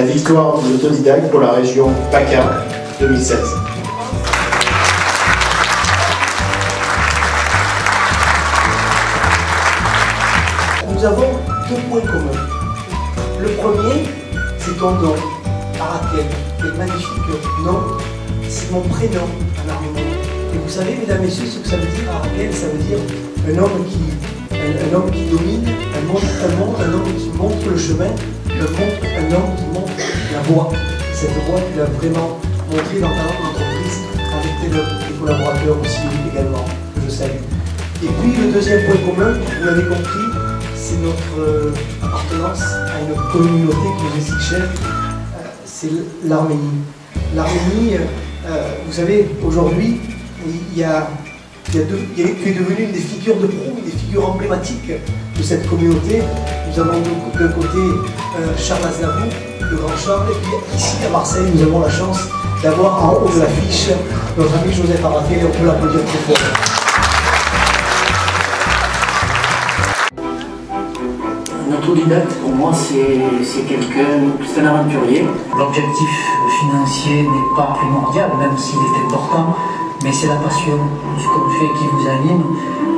la victoire de l'autodidacte pour la région PACA 2016. Nous avons deux points communs. Le premier, c'est ton nom, Arakel, quel magnifique nom, c'est mon prénom en arménien. Et vous savez, mesdames et messieurs, ce que ça veut dire, Arakel, ça veut dire un homme qui domine, un homme qui montre le chemin, un homme qui montre la voie. Cette voie, tu l'as vraiment montrée dans ta entreprise avec tes collaborateurs aussi également, que je salue. Et puis le deuxième point commun, vous l'avez compris, c'est notre appartenance à une communauté qui nous est si chère, c'est l'Arménie. L'Arménie, vous savez, aujourd'hui, tu es devenu une des figures de proue, une des figures emblématiques de cette communauté. Nous avons d'un côté Charles Aznavour, le grand Charles, et puis ici à Marseille, nous avons la chance d'avoir en haut de l'affiche notre ami Joseph Arakel, et on peut l'applaudir très fort. Un autodidacte, pour moi, c'est quelqu'un, c'est un aventurier. L'objectif financier n'est pas primordial, même s'il est important, mais c'est la passion de ce qu'on fait qui vous anime,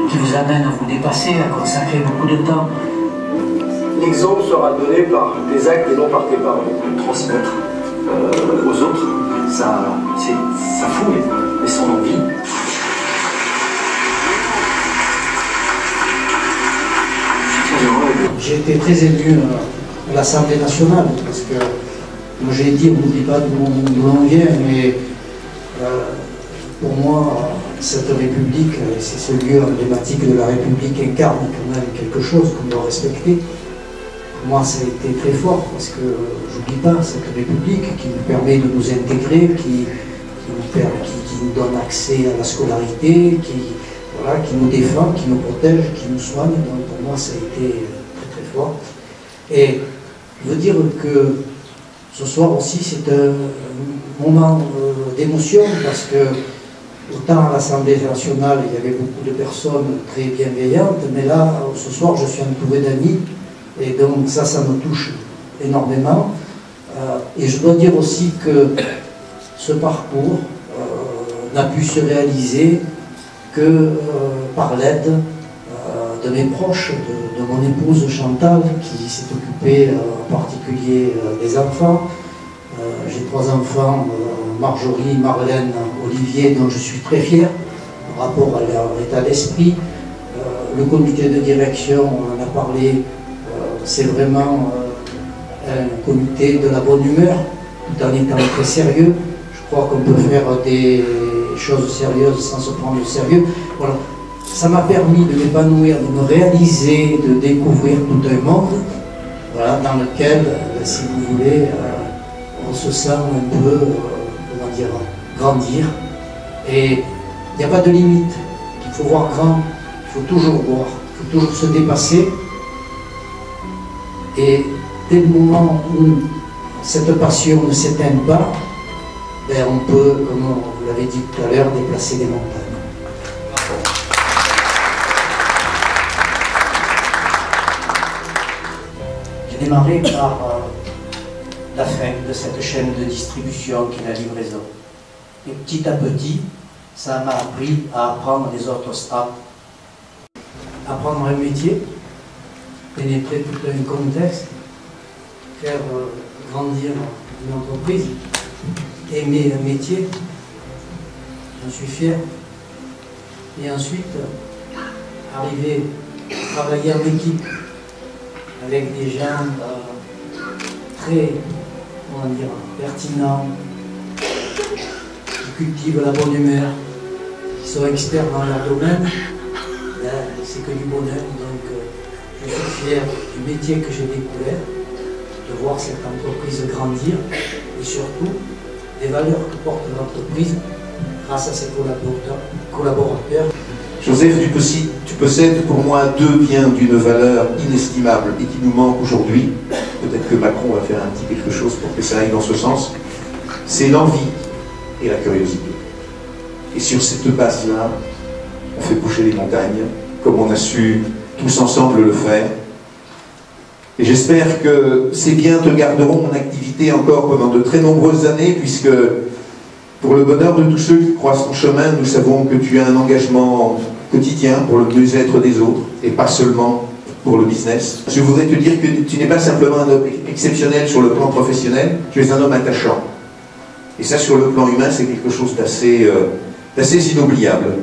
qui vous amène à vous dépasser, à consacrer beaucoup de temps. L'exemple sera donné par tes actes et non par tes paroles. Transmettre aux autres, ça fouille et son envie. J'ai été très ému à l'Assemblée nationale, parce que, comme j'ai dit, on n'oublie pas d'où l'on vient, mais pour moi, cette République, c'est ce lieu emblématique de la République, incarne quand même quelque chose qu'on doit respecter. Pour moi, ça a été très fort, parce que j'oublie pas cette République qui nous permet de nous intégrer, qui nous donne accès à la scolarité, qui nous défend, qui nous protège, qui nous soigne. Donc pour moi, ça a été très très fort. Et je veux dire que ce soir aussi, c'est un moment d'émotion, parce que autant à l'Assemblée nationale, il y avait beaucoup de personnes très bienveillantes, mais là, ce soir, je suis entouré d'amis, et donc ça me touche énormément. Et je dois dire aussi que ce parcours n'a pu se réaliser que par l'aide de mes proches, de mon épouse Chantal, qui s'est occupée en particulier des enfants. J'ai 3 enfants, Marjorie, Marlène, Olivier, dont je suis très fier par rapport à leur état d'esprit. Le comité de direction, on en a parlé, c'est vraiment un comité de la bonne humeur, tout en étant très sérieux. Je crois qu'on peut faire des choses sérieuses sans se prendre au sérieux. Voilà. Ça m'a permis de m'épanouir, de me réaliser, de découvrir tout un monde, voilà, dans lequel, si vous voulez, on se sent un peu, comment dire, grandir. Et il n'y a pas de limite. Il faut voir grand, il faut toujours voir, il faut toujours se dépasser. Et dès le moment où cette passion ne s'éteint pas, ben on peut, comme vous l'avez dit tout à l'heure, déplacer des montagnes. J'ai démarré par la fin de cette chaîne de distribution qui est la livraison. Et petit à petit, ça m'a appris à apprendre les autres strates, apprendre un métier, pénétrer tout un contexte, faire grandir une entreprise, aimer un métier, j'en suis fier. Et ensuite, arriver à travailler en équipe avec des gens très, comment dire, pertinents, qui cultivent la bonne humeur, qui sont experts dans leur domaine, c'est que du bonheur. Donc je suis fier du métier que j'ai découvert, de voir cette entreprise grandir et surtout des valeurs que porte l'entreprise grâce à ses collaborateurs. Joseph, tu possèdes pour moi 2 biens d'une valeur inestimable et qui nous manquent aujourd'hui. Peut-être que Macron va faire un petit quelque chose pour que ça aille dans ce sens. C'est l'envie et la curiosité. Et sur cette base-là, on fait bouger les montagnes, comme on a su tous ensemble le faire. Et j'espère que ces biens te garderont en activité encore pendant de très nombreuses années, puisque pour le bonheur de tous ceux qui croisent ton chemin, nous savons que tu as un engagement quotidien pour le mieux-être des autres, et pas seulement pour le business. Je voudrais te dire que tu n'es pas simplement un homme exceptionnel sur le plan professionnel, tu es un homme attachant. Et ça, sur le plan humain, c'est quelque chose d'assez inoubliable.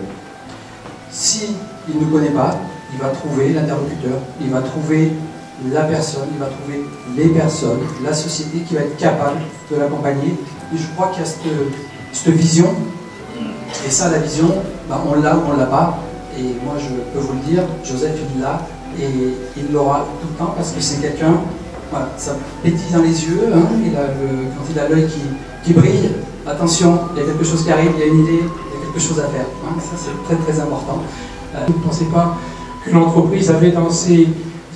Si il ne connaît pas, il va trouver l'interlocuteur, il va trouver la personne, il va trouver les personnes, la société qui va être capable de l'accompagner. Et je crois qu'il y a cette vision, et ça, la vision, ben, on l'a ou on ne l'a pas. Et moi, je peux vous le dire, Joseph, il l'a, et il l'aura tout le temps, parce que c'est quelqu'un, voilà, ça pétille dans les yeux, hein, quand il a l'œil qui brille, attention, il y a quelque chose qui arrive, il y a une idée, il y a quelque chose à faire. Hein, ça, c'est très très important. Vous ne pensez pas que l'entreprise avait dans ses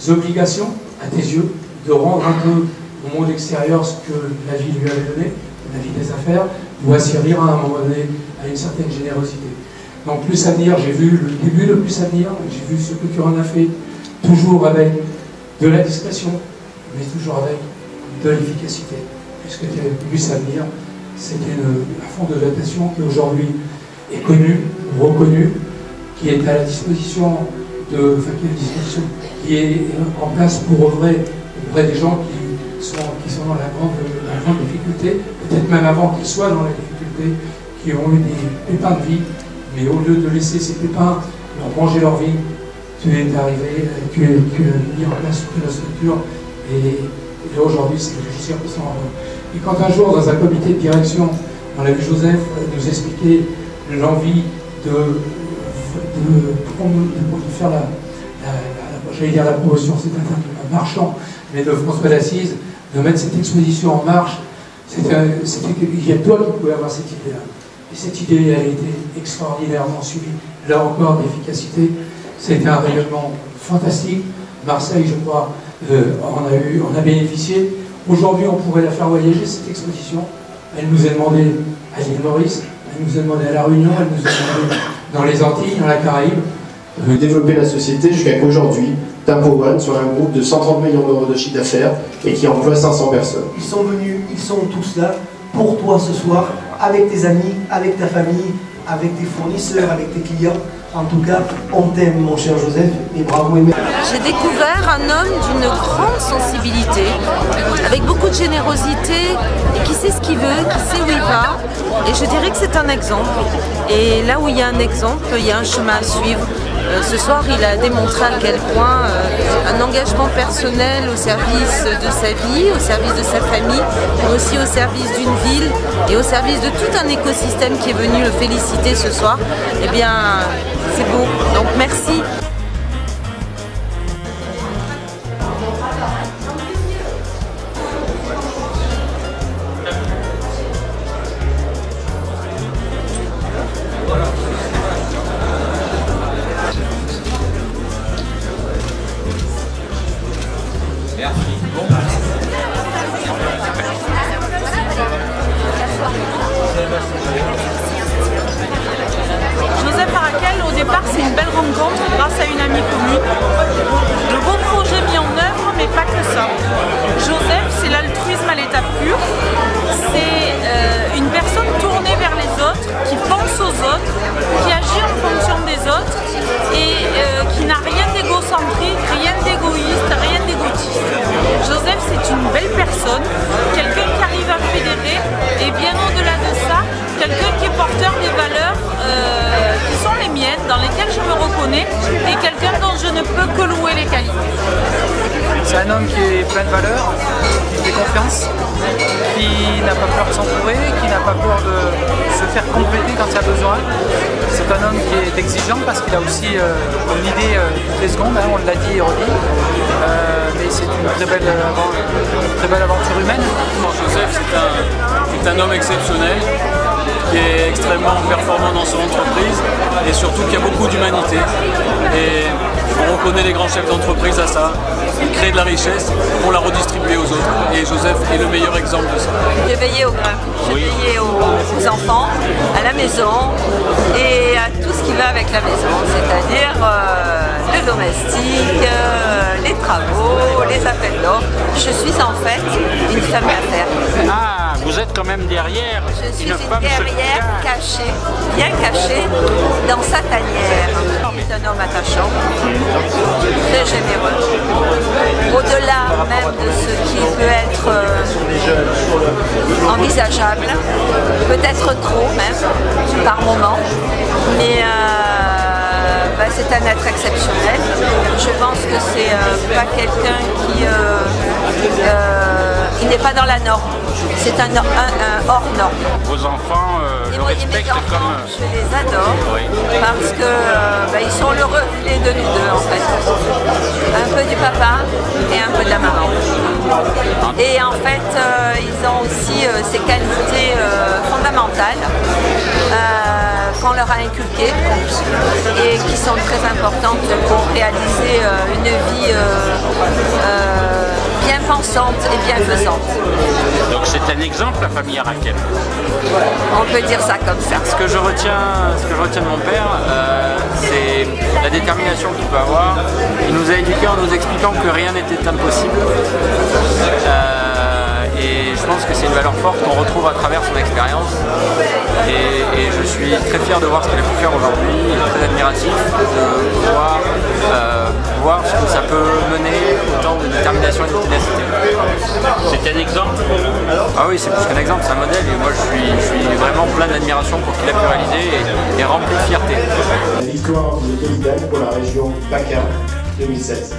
obligations, à tes yeux, de rendre un peu au monde extérieur ce que la vie lui avait donné, la vie des affaires, doit servir à un moment donné à une certaine générosité. Donc Plus Avenir, j'ai vu le début de Plus Avenir, j'ai vu ce que tu en as fait, toujours avec de la discrétion, mais toujours avec de l'efficacité. Puisque Plus Avenir, c'est un fonds de dotation qui aujourd'hui est connu, reconnu, qui est à la disposition qui est en place pour œuvrer auprès des gens qui sont dans la grande difficulté, peut-être même avant qu'ils soient dans la difficulté, qui ont eu des pépins de vie, mais au lieu de laisser ces pépins leur manger leur vie, tu es arrivé, tu as mis en place toute la structure, et aujourd'hui c'est quelque chose qui sont heureux. Et quand un jour, dans un comité de direction, on a vu Joseph nous expliquer l'envie de faire j'allais dire la promotion, c'est un marchand, mais de François d'Assise, de mettre cette exposition en marche, il y a toi qui pouvais avoir cette idée-là. Et cette idée, elle a été extraordinairement suivie, là encore, d'efficacité. C'était un rayonnement fantastique. Marseille, je crois, on a bénéficié. Aujourd'hui, on pourrait la faire voyager, cette exposition. Elle nous est demandée à l'île Maurice, elle nous est demandée à La Réunion, elle nous est demandée dans les Antilles, dans la Caraïbe. Développer la société jusqu'à qu'aujourd'hui, Tempo One soit un groupe de 130 millions d'euros de chiffre d'affaires et qui emploie 500 personnes. Ils sont venus, ils sont tous là pour toi ce soir, avec tes amis, avec ta famille, avec tes fournisseurs, avec tes clients. En tout cas, on t'aime, mon cher Joseph, et bravo et merci. J'ai découvert un homme d'une grande sensibilité, avec beaucoup de générosité, et qui sait ce qu'il veut, qui sait où il va. Et je dirais que c'est un exemple. Et là où il y a un exemple, il y a un chemin à suivre. Ce soir, il a démontré à quel point un engagement personnel au service de sa vie, au service de sa famille, mais aussi au service d'une ville et au service de tout un écosystème qui est venu le féliciter ce soir, eh bien, c'est beau. Donc merci. Joseph Arakel, au départ, c'est une belle rencontre grâce à une amie commune. De beaux projets mis en œuvre, mais pas que ça. Joseph, c'est l'altruisme à l'état pur. C'est une personne tournée vers les autres, qui pense aux autres, qui agit en fonction des autres et qui n'a rien d'égocentrique, rien d'égoïste, rien d'égotiste. Joseph, c'est une belle personne, quelqu'un qui arrive à fédérer et bien au-delà de ça, quelqu'un qui est porteur des valeurs qui sont les miennes, dans lesquelles je me reconnais, et quelqu'un dont je ne peux que louer les qualités. C'est un homme qui est plein de valeurs, qui fait confiance, qui n'a pas peur de s'entourer, qui n'a pas peur de se faire compléter quand il y a besoin. C'est un homme qui est exigeant parce qu'il a aussi une idée toutes les secondes, hein, on l'a dit et redit. Mais c'est une très belle aventure humaine. Joseph, c'est un homme exceptionnel qui est extrêmement performant dans son entreprise et surtout qu'il y a beaucoup d'humanité. Et on reconnaît les grands chefs d'entreprise à ça. Ils créent de la richesse pour la redistribuer aux autres. Et Joseph est le meilleur exemple de ça. J'ai veillé aux grains, j'ai veillé aux enfants, à la maison et à tout ce qui va avec la maison, c'est-à-dire le domestique, les travaux, les appels d'offres. Je suis en fait une femme d'affaires. Ah, vous êtes quand même derrière. Je suis une femme guerrière cachée, bien cachée dans sa tanière. C'est un homme attachant, très généreux. Au-delà même de ce qui peut être envisageable, peut-être trop même, par moment, mais c'est un être exceptionnel. Je pense que c'est pas quelqu'un qui il n'est pas dans la norme, c'est un hors norme. Vos enfants le respectent comme... Je les adore, parce que ils sont le reflet de nous deux en fait. Un peu du papa et un peu de la maman. Et en fait, ils ont aussi ces qualités fondamentales qu'on leur a inculquées et qui sont très importantes pour réaliser une vie bien pensante et bienfaisante. Donc c'est un exemple, la famille Arakel. On peut dire ça comme ça. Ce que je retiens de mon père, c'est la détermination qu'il peut avoir. Il nous a éduqués en nous expliquant que rien n'était impossible. Et je pense que c'est une valeur forte qu'on retrouve à travers son expérience. Et je suis très fier de voir ce qu'il a pu faire aujourd'hui, très admiratif de voir ce que ça peut mener autant de détermination et de ténacité. C'est un exemple? Ah oui, c'est plus qu'un exemple, c'est un modèle. Et moi je suis vraiment plein d'admiration pour ce qu'il a pu réaliser et rempli de fierté. La victoire de l'autorité pour la région PACA 2016.